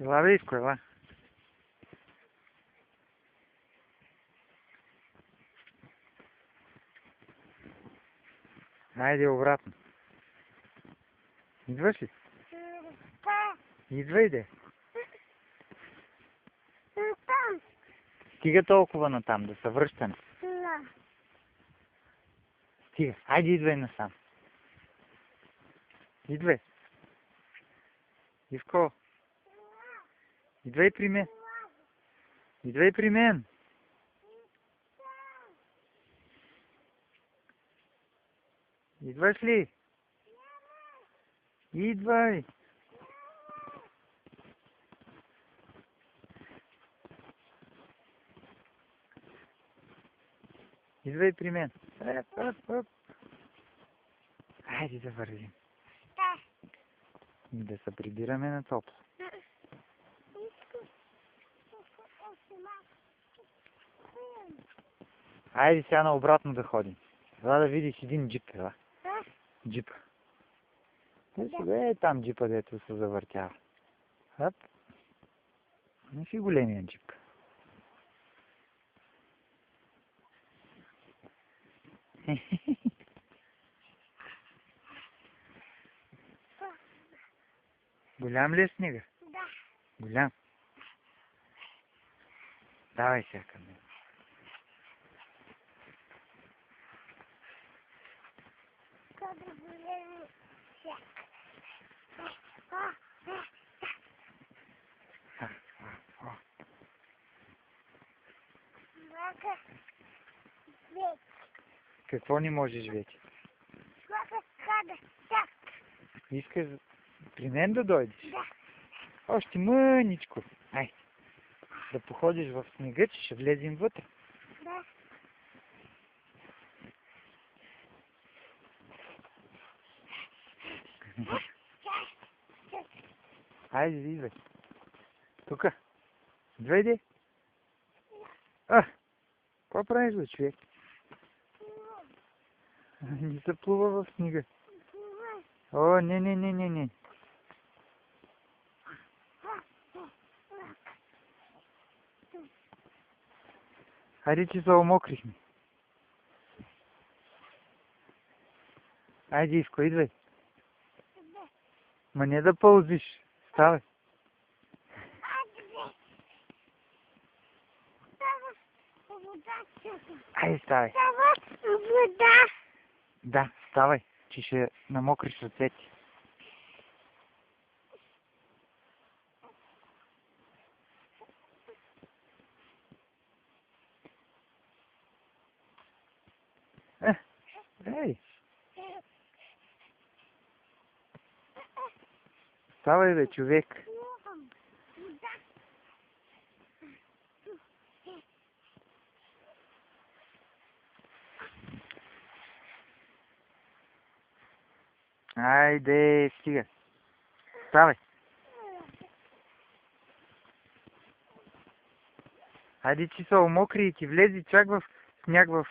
Ела, бе, Ивко, ела. Хайде обратно. Идваш ли? Идвай, де. Стига толкова натам, да се връщаме. Стига. Хайде, идвай насам. Идвай. Ивко. Идвай при мен. Идвай при мен. Идваш ли? Идвай. Идвай при мен. Оп. Хайде да вървим. Да се прибираме на топло. Хайде сега наобратно да ходим. Ела да видиш един джип, ела. Джип. Е там джипа, дето се завъртява. Оп. Не си големия джип. Голям ли е снега? Да. Голям. Давай сега към мен. Къде големи всяк. Мага вече. Какво не можеш вече? Мага када всяк. Искаш при мен да дойдеш? Да. Още мъничко. Ай. Да походиш в снега, че ще влезем вътре. Да. Айде, идвай. Тука. Дойде. Какво правиш, бе, човек? Не се плува в снега. О, не. Хайде, че се омокрихме. Айде, Ивко, идвай. Ма не да пълзиш. Ставай. Айде, ставай. Вода. Да, ставай, че ще намокриш ръцете. Ей! Ставай, бе, човек. Айде, стига. Ставай. Айде, че се омокри и ти влезе чак в сняг в